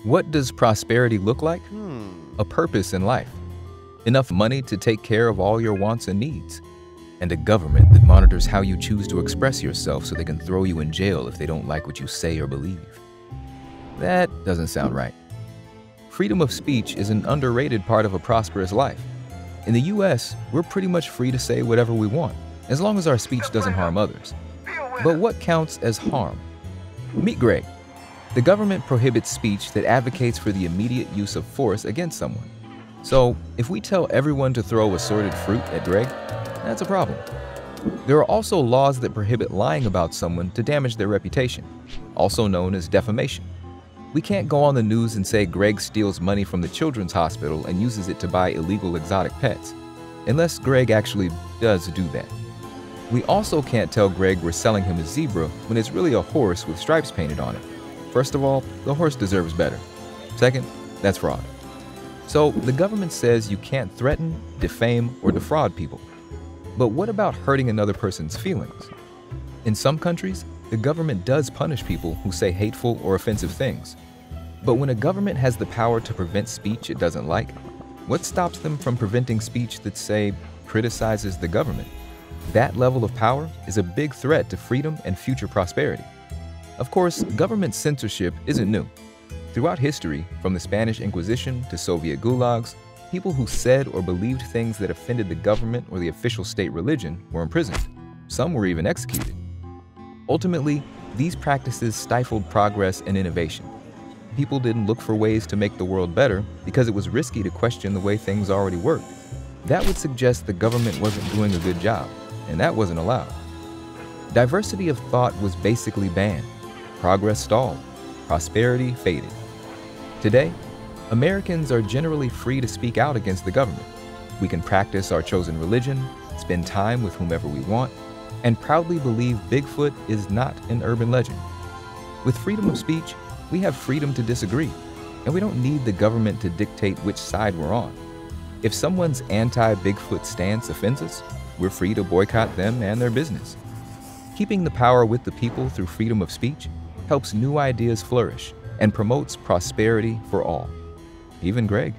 What does prosperity look like? A purpose in life, enough money to take care of all your wants and needs, and a government that monitors how you choose to express yourself so they can throw you in jail if they don't like what you say or believe. That doesn't sound right. Freedom of speech is an underrated part of a prosperous life. In the US, we're pretty much free to say whatever we want, as long as our speech doesn't harm others. But what counts as harm? Meet Greg. The government prohibits speech that advocates for the immediate use of force against someone. So, if we tell everyone to throw assorted fruit at Greg, that's a problem. There are also laws that prohibit lying about someone to damage their reputation, also known as defamation. We can't go on the news and say Greg steals money from the children's hospital and uses it to buy illegal exotic pets, unless Greg actually does do that. We also can't tell Greg we're selling him a zebra when it's really a horse with stripes painted on it. First of all, the horse deserves better. Second, that's fraud. So the government says you can't threaten, defame, or defraud people. But what about hurting another person's feelings? In some countries, the government does punish people who say hateful or offensive things. But when a government has the power to prevent speech it doesn't like, what stops them from preventing speech that, say, criticizes the government? That level of power is a big threat to freedom and future prosperity. Of course, government censorship isn't new. Throughout history, from the Spanish Inquisition to Soviet gulags, people who said or believed things that offended the government or the official state religion were imprisoned. Some were even executed. Ultimately, these practices stifled progress and innovation. People didn't look for ways to make the world better because it was risky to question the way things already worked. That would suggest the government wasn't doing a good job, and that wasn't allowed. Diversity of thought was basically banned. Progress stalled. Prosperity faded. Today, Americans are generally free to speak out against the government. We can practice our chosen religion, spend time with whomever we want, and proudly believe Bigfoot is not an urban legend. With freedom of speech, we have freedom to disagree, and we don't need the government to dictate which side we're on. If someone's anti-Bigfoot stance offends us, we're free to boycott them and their business. Keeping the power with the people through freedom of speech helps new ideas flourish and promotes prosperity for all, even Greg.